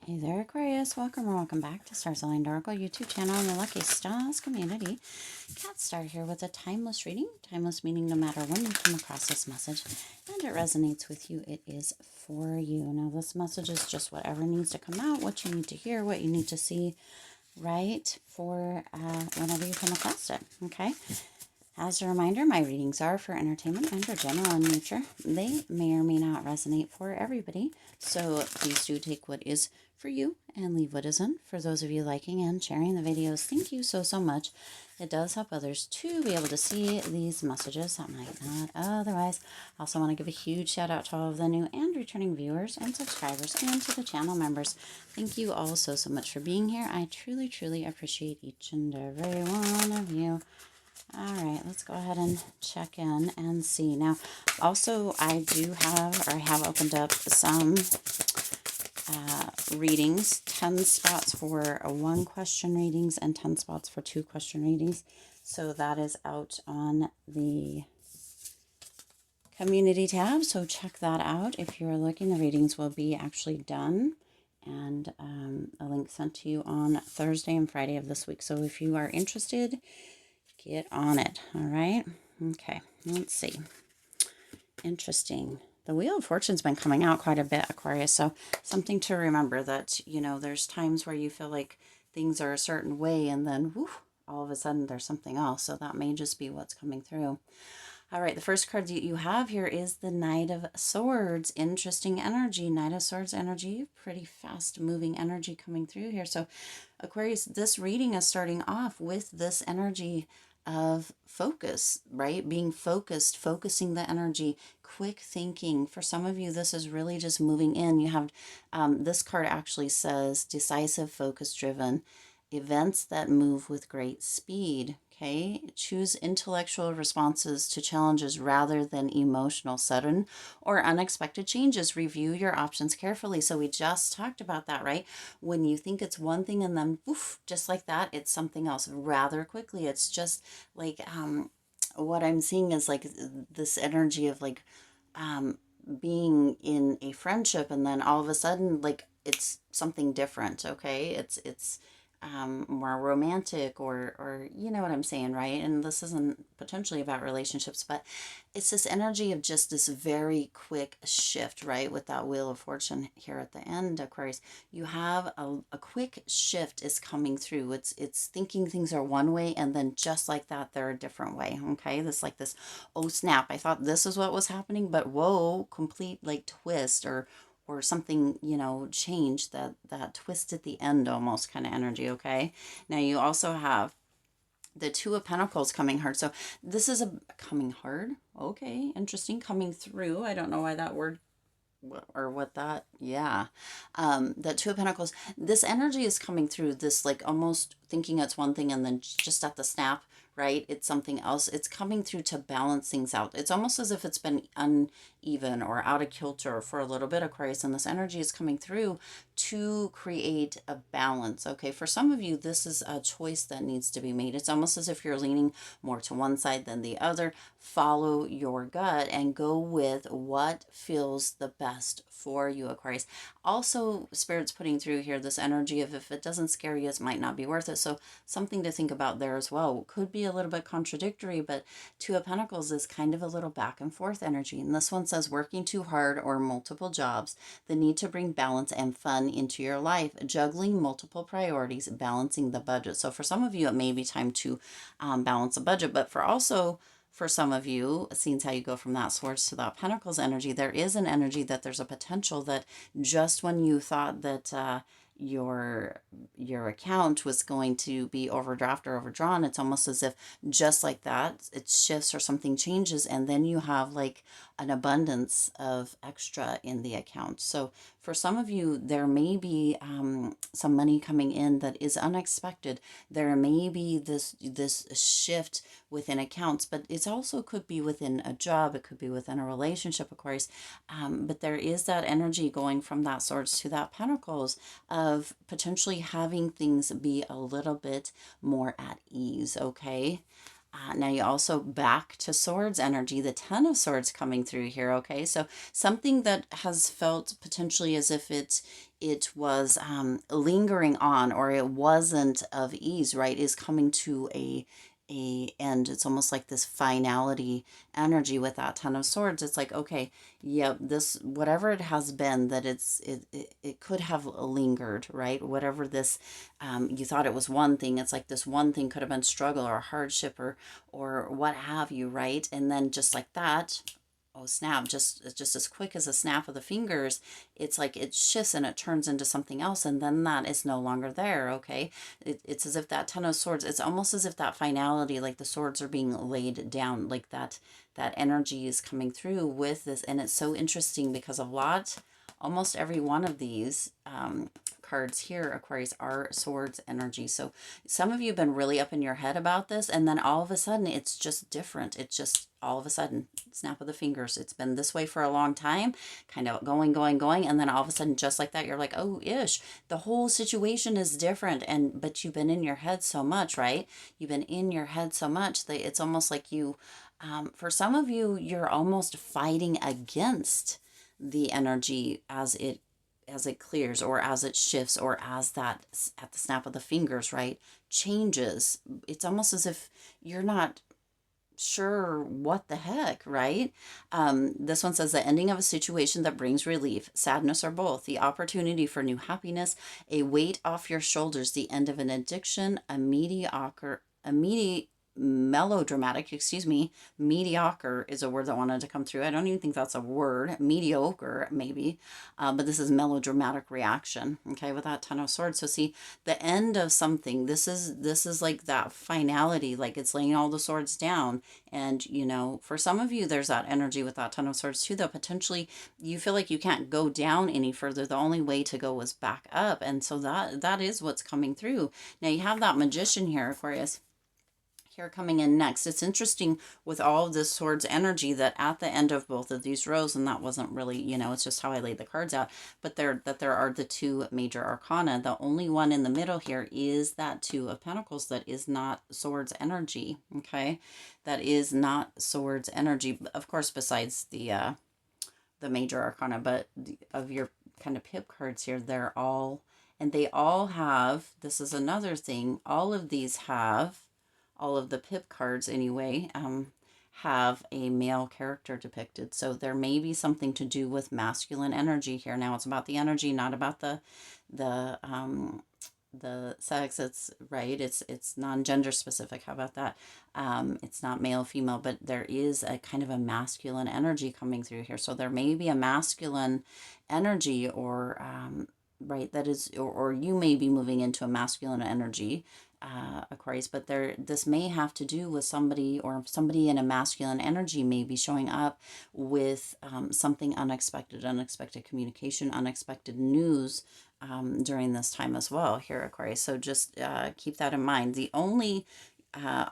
Hey there, Aquarius. Welcome or welcome back to Stars Aligned Oracle YouTube channel and the Lucky Stars community. Cat Star here with a timeless reading. Timeless meaning no matter when you come across this message and it resonates with you, it is for you. Now, this message is just whatever needs to come out, what you need to hear, what you need to see, right, for whenever you come across it, okay? As a reminder, my readings are for entertainment and are general in nature. They may or may not resonate for everybody, so please do take what is for you and leave what isn't. For those of you liking and sharing the videos, thank you so, so much. It does help others to be able to see these messages that might not otherwise. I also want to give a huge shout out to all of the new and returning viewers and subscribers and to the channel members. Thank you all so, so much for being here. I truly, truly appreciate each and every one of you. All right, let's go ahead and check in and see. Now, also, I have opened up some readings, 10 spots for one question readings and 10 spots for two question readings. So that is out on the community tab. So check that out. If you're looking, the readings will be actually done and a link sent to you on Thursday and Friday of this week. So if you are interested, get on it. All right. Okay. Let's see. Interesting. The Wheel of Fortune's been coming out quite a bit, Aquarius. So something to remember that, you know, there's times where you feel like things are a certain way and then whew, all of a sudden there's something else. So that may just be what's coming through. All right. The first card that you have here is the Knight of Swords. Interesting energy. Knight of Swords energy. Pretty fast moving energy coming through here. So Aquarius, this reading is starting off with this energy of focus, right? Being focused, focusing the energy, quick thinking. For some of you, this is really just moving in. You have this card actually says decisive, focus driven, events that move with great speed. Okay, choose intellectual responses to challenges rather than emotional, sudden, or unexpected changes. Review your options carefully. So we just talked about that, right? When you think it's one thing and then woof, just like that, it's something else rather quickly. It's just like what I'm seeing is like this energy of like being in a friendship and then all of a sudden like it's something different. Okay, it's more romantic or you know what I'm saying, right? And this isn't potentially about relationships, but it's this energy of just this very quick shift, right? With that Wheel of Fortune here at the end, Aquarius, you have a quick shift is coming through. It's thinking things are one way and then just like that they're a different way. Okay, this like this, oh snap, I thought this is what was happening, but whoa, complete like twist or something, you know, change, that twist at the end almost kind of energy. Okay, now you also have the Two of Pentacles coming hard. So this is a coming hard. Okay, interesting. Coming through. I don't know why that word or what that, yeah. That Two of Pentacles, this energy is coming through, this like almost thinking it's one thing and then just at the snap, right, it's something else. It's coming through to balance things out. It's almost as if it's been uneven or out of kilter for a little bit, Aquarius, and this energy is coming through to create a balance. Okay, for some of you, this is a choice that needs to be made. It's almost as if you're leaning more to one side than the other. Follow your gut and go with what feels the best for you, Aquarius. Also, Spirit's putting through here this energy of if it doesn't scare you, it might not be worth it. So something to think about there as well. Could be a little bit contradictory, but Two of Pentacles is kind of a little back and forth energy. And this one says working too hard or multiple jobs, the need to bring balance and fun into your life, juggling multiple priorities, balancing the budget. So for some of you, it may be time to balance the budget, but for some of you, seeing how you go from that Swords to that Pentacles energy, there is an energy that there's a potential that just when you thought that your account was going to be overdraft or overdrawn, it's almost as if just like that it shifts or something changes and then you have like an abundance of extra in the account. So for some of you, there may be some money coming in that is unexpected. There may be this shift within accounts, but it also could be within a job. It could be within a relationship, of course. But there is that energy going from that Swords to that Pentacles of potentially having things be a little bit more at ease. Okay. Now you also back to swords energy, the 10 of swords coming through here. Okay, so something that has felt potentially as if it was lingering on, or it wasn't of ease, right, is coming to a end. It's almost like this finality energy with that 10 of swords. It's like, okay, yep, this, whatever it has been, that it could have lingered, right? Whatever this, you thought it was one thing, it's like this one thing could have been struggle or hardship or what have you, right? And then just like that, oh snap, just as quick as a snap of the fingers, it's like it shifts and it turns into something else, and then that is no longer there. Okay, it's as if that 10 of swords, it's almost as if that finality, like the swords are being laid down, like that energy is coming through with this. And it's so interesting because almost every one of these cards here, Aquarius, are swords energy. So some of you have been really up in your head about this, and then all of a sudden it's just different. It's just all of a sudden, snap of the fingers. It's been this way for a long time, kind of going, and then all of a sudden, just like that, you're like, oh, ish, the whole situation is different. But you've been in your head so much, right? You've been in your head so much that it's almost like you, for some of you, you're almost fighting against the energy as it clears, or as it shifts, or as that at the snap of the fingers, right, changes. It's almost as if you're not sure what the heck, right? This one says the ending of a situation that brings relief, sadness, or both, the opportunity for new happiness, a weight off your shoulders, the end of an addiction, melodramatic, mediocre is a word that wanted to come through. I don't even think that's a word, mediocre maybe, but this is melodramatic reaction, okay, with that 10 of swords. So see, the end of something, this is like that finality, like it's laying all the swords down. And you know, for some of you, there's that energy with that 10 of swords too, that potentially you feel like you can't go down any further. The only way to go is back up. And so that is what's coming through. Now you have that magician here, Aquarius, here coming in next. It's interesting with all of this swords energy that at the end of both of these rows, and that wasn't really, you know, it's just how I laid the cards out, but there are the two major arcana. The only one in the middle here is that 2 of Pentacles that is not swords energy, okay? That is not swords energy, of course, besides the major arcana, but of your kind of pip cards here, they're all, and they all have, this is another thing, all of these have, all of the pip cards anyway, have a male character depicted. So there may be something to do with masculine energy here. Now it's about the energy, not about the sex. It's right. It's non-gender specific. How about that? It's not male, female, but there is a kind of a masculine energy coming through here. So there may be a masculine energy, or right, that is, or you may be moving into a masculine energy, Aquarius, but this may have to do with somebody, or somebody in a masculine energy may be showing up with something unexpected communication, unexpected news during this time as well here, Aquarius. So just keep that in mind. The only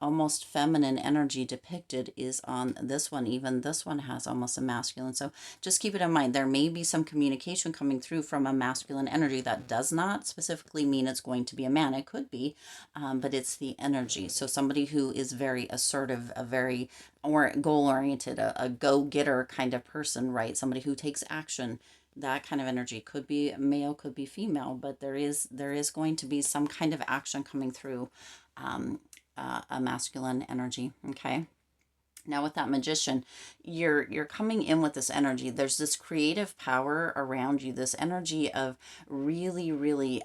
almost feminine energy depicted is on this one. Even this one has almost a masculine. So just keep it in mind. There may be some communication coming through from a masculine energy. That does not specifically mean it's going to be a man. It could be, but it's the energy. So somebody who is very assertive, a very goal-oriented, a go-getter kind of person, right? Somebody who takes action. That kind of energy could be male, could be female, but there is going to be some kind of action coming through a masculine energy. Okay. Now with that magician, you're coming in with this energy. There's this creative power around you, this energy of really, really,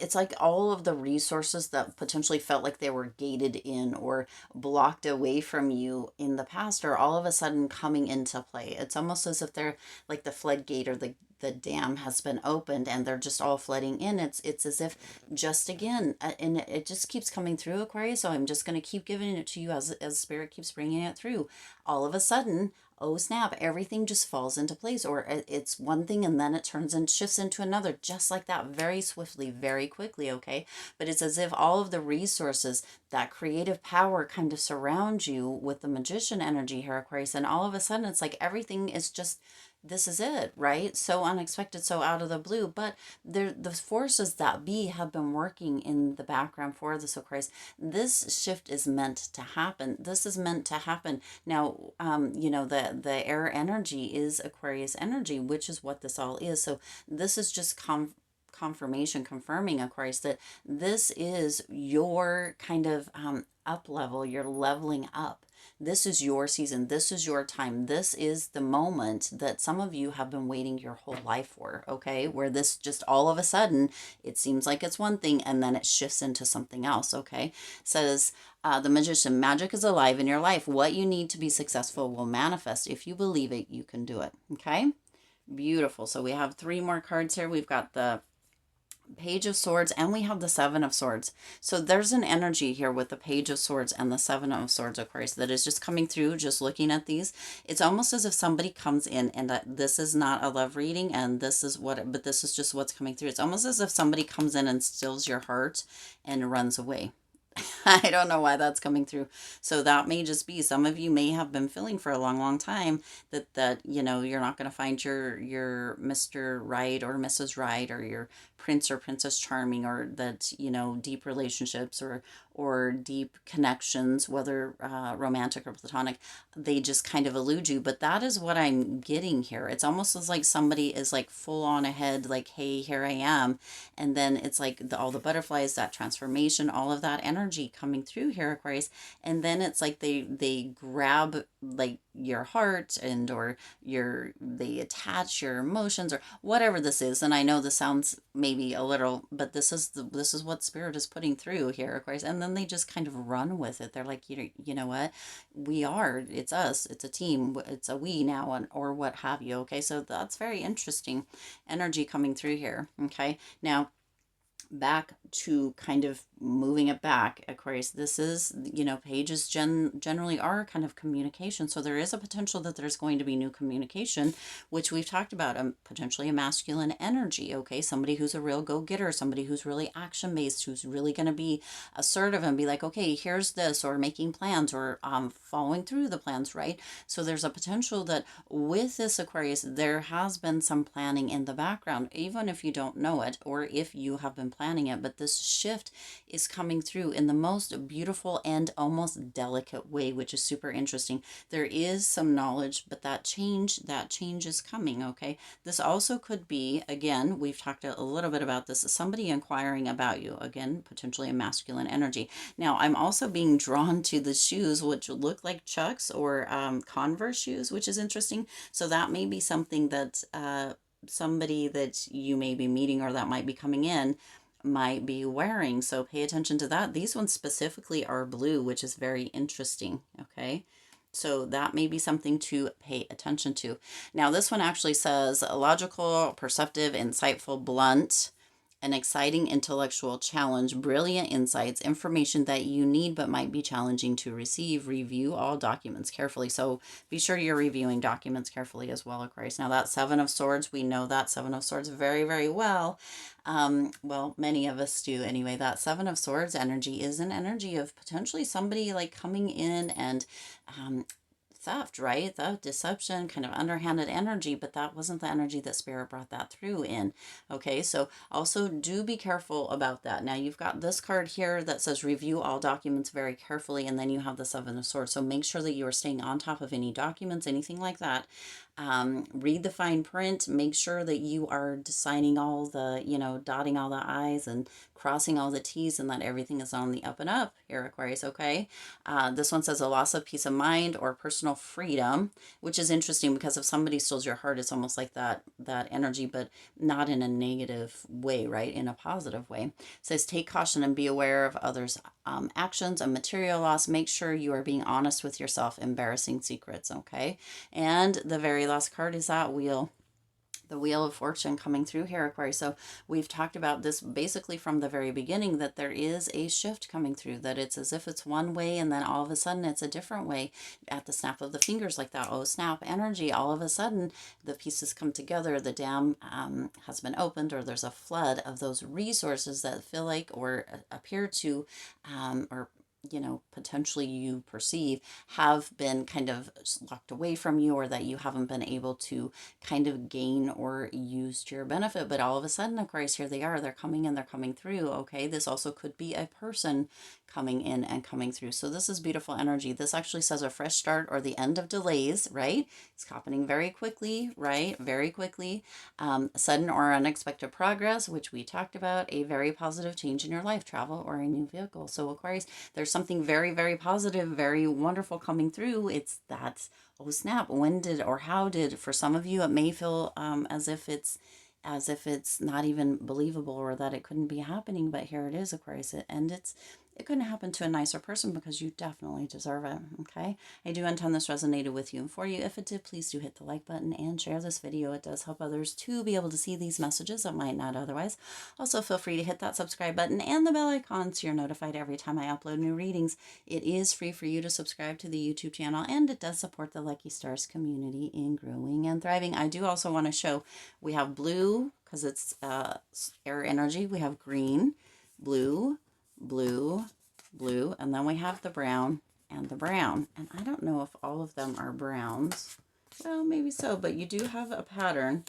it's like all of the resources that potentially felt like they were gated in or blocked away from you in the past are all of a sudden coming into play. It's almost as if they're like the floodgate, or the dam has been opened and they're just all flooding in. It's as if just again, and it just keeps coming through, Aquarius. So I'm just going to keep giving it to you as Spirit keeps bringing it through. All of a sudden, oh snap, everything just falls into place, or it's one thing and then it turns and shifts into another, just like that, very swiftly, very quickly. Okay, but it's as if all of the resources, that creative power kind of surround you with the magician energy here, Aquarius, and all of a sudden it's like everything is just this is it, right? So unexpected, so out of the blue. But the forces that be have been working in the background for this Aquarius. This shift is meant to happen. This is meant to happen. Now, you know, the air energy is Aquarius energy, which is what this all is. So this is just confirmation, confirming, Aquarius, that this is your kind of up level. You're leveling up. This is your season. This is your time. This is the moment that some of you have been waiting your whole life for, okay? Where this just all of a sudden, it seems like it's one thing and then it shifts into something else, okay? Says the Magician, magic is alive in your life. What you need to be successful will manifest. If you believe it, you can do it, okay? Beautiful. So we have 3 more cards here. We've got the Page of Swords and we have the Seven of Swords. So there's an energy here with the Page of Swords and the Seven of Swords, Aquarius, that is just coming through. Just looking at these, it's almost as if somebody comes in, and this is not a love reading, and this is what, but this is just what's coming through. It's almost as if somebody comes in and steals your heart and runs away. I don't know why that's coming through. So that may just be, some of you may have been feeling for a long, long time that you know, you're not going to find your Mr. Right or Mrs. Right, or your Prince or Princess Charming, or that, you know, deep relationships or deep connections, whether romantic or platonic, they just kind of elude you. But that is what I'm getting here. It's almost as like somebody is like full on ahead, like, hey, here I am. And then it's like all the butterflies, that transformation, all of that energy coming through here, Aquarius. And then it's like they grab like your heart, and or they attach your emotions or whatever this is. And I know this sounds maybe a little, but this is what Spirit is putting through here, Aquarius. And then they just kind of run with it. They're like, you know what, it's us, it's a team, it's a we now, or what have you. Okay, so that's very interesting energy coming through here. Okay, now back to kind of moving it back, Aquarius, this is, you know, pages generally are kind of communication. So there is a potential that there's going to be new communication, which we've talked about, potentially a masculine energy, okay? Somebody who's a real go-getter, somebody who's really action-based, who's really going to be assertive and be like, okay, here's this, or making plans, or following through the plans, right? So there's a potential that with this, Aquarius, there has been some planning in the background, even if you don't know it, or if you have been planning it. But this shift is coming through in the most beautiful and almost delicate way, which is super interesting. There is some knowledge, but that change is coming, okay? This also could be, again, we've talked a little bit about this, somebody inquiring about you, again, potentially a masculine energy. Now, I'm also being drawn to the shoes, which look like Chucks or Converse shoes, which is interesting. So that may be something that somebody that you may be meeting, or that might be coming in, might be wearing. So pay attention to that. These ones specifically are blue, which is very interesting. Okay. So that may be something to pay attention to. Now, this one actually says logical, perceptive, insightful, blunt, an exciting intellectual challenge, brilliant insights, information that you need but might be challenging to receive. Review all documents carefully. So be sure you're reviewing documents carefully as well, Aquarius. Now that Seven of Swords, we know that Seven of Swords very, very well. Well, many of us do anyway. That Seven of Swords energy is an energy of potentially somebody like coming in and theft, right? Theft, deception, kind of underhanded energy, but that wasn't the energy that Spirit brought that through in. Okay, so also do be careful about that. Now you've got this card here that says review all documents very carefully, and then you have the Seven of Swords. So make sure that you are staying on top of any documents, anything like that. Read the fine print, make sure that you are signing all the, you know, dotting all the I's and crossing all the T's, and that everything is on the up and up here, Aquarius, okay? This one says a loss of peace of mind or personal freedom, which is interesting because if somebody steals your heart, it's almost like that energy, but not in a negative way, right? In a positive way. It says take caution and be aware of others' actions and material loss. Make sure you are being honest with yourself. Embarrassing secrets, okay? And the very last card is that wheel. The Wheel of Fortune coming through here, Aquarius. So we've talked about this basically from the very beginning, that there is a shift coming through, that it's as if it's one way and then all of a sudden it's a different way at the snap of the fingers, like that, oh snap energy. All of a sudden the pieces come together, the dam has been opened, or there's a flood of those resources that feel like or appear to or you know, potentially you perceive have been kind of locked away from you, or that you haven't been able to kind of gain or use to your benefit. But all of a sudden, Aquarius, here they are, they're coming in, they're coming through. Okay, this also could be a person coming in and coming through. So this is beautiful energy. This actually says a fresh start or the end of delays, right? It's happening very quickly, right? Very quickly. Sudden or unexpected progress, which we talked about, a very positive change in your life, travel or a new vehicle. So Aquarius, there's something very, very positive, very wonderful coming through. It's that, oh snap, when did or how did, for some of you, it may feel as if it's not even believable, or that it couldn't be happening, but here it is, Aquarius, and it couldn't happen to a nicer person, because you definitely deserve it. Okay, I do intend this resonated with you and for you. If it did, please do hit the like button and share this video. It does help others to be able to see these messages that might not otherwise. Also, feel free to hit that subscribe button and the bell icon so you're notified every time I upload new readings. It is free for you to subscribe to the YouTube channel, and it does support the Lucky Stars community in growing and thriving. I do also want to show, we have blue, because it's air energy. We have green, blue, blue, blue, and then we have the brown and the brown. And I don't know if all of them are browns. Well, maybe so, but you do have a pattern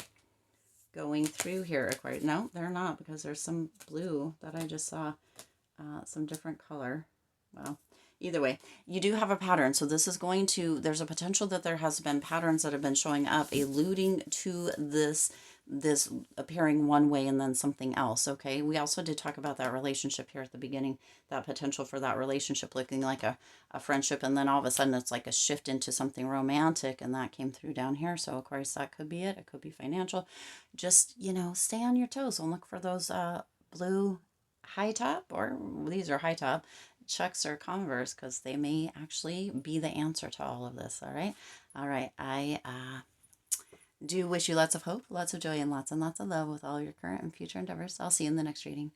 going through here, Aquarius. No, they're not, because there's some blue that I just saw, some different color. Well, either way, you do have a pattern. So this is going to, there's a potential that there has been patterns that have been showing up, alluding to this appearing one way and then something else. Okay, we also did talk about that relationship here at the beginning, that potential for that relationship looking like a friendship, and then all of a sudden it's like a shift into something romantic, and that came through down here. So of course that could be it. It could be financial. Just, you know, stay on your toes and look for those blue high top, or these are high top Chucks or Converse, because they may actually be the answer to all of this. All right, I do wish you lots of hope, lots of joy, and lots of love with all your current and future endeavors. I'll see you in the next reading.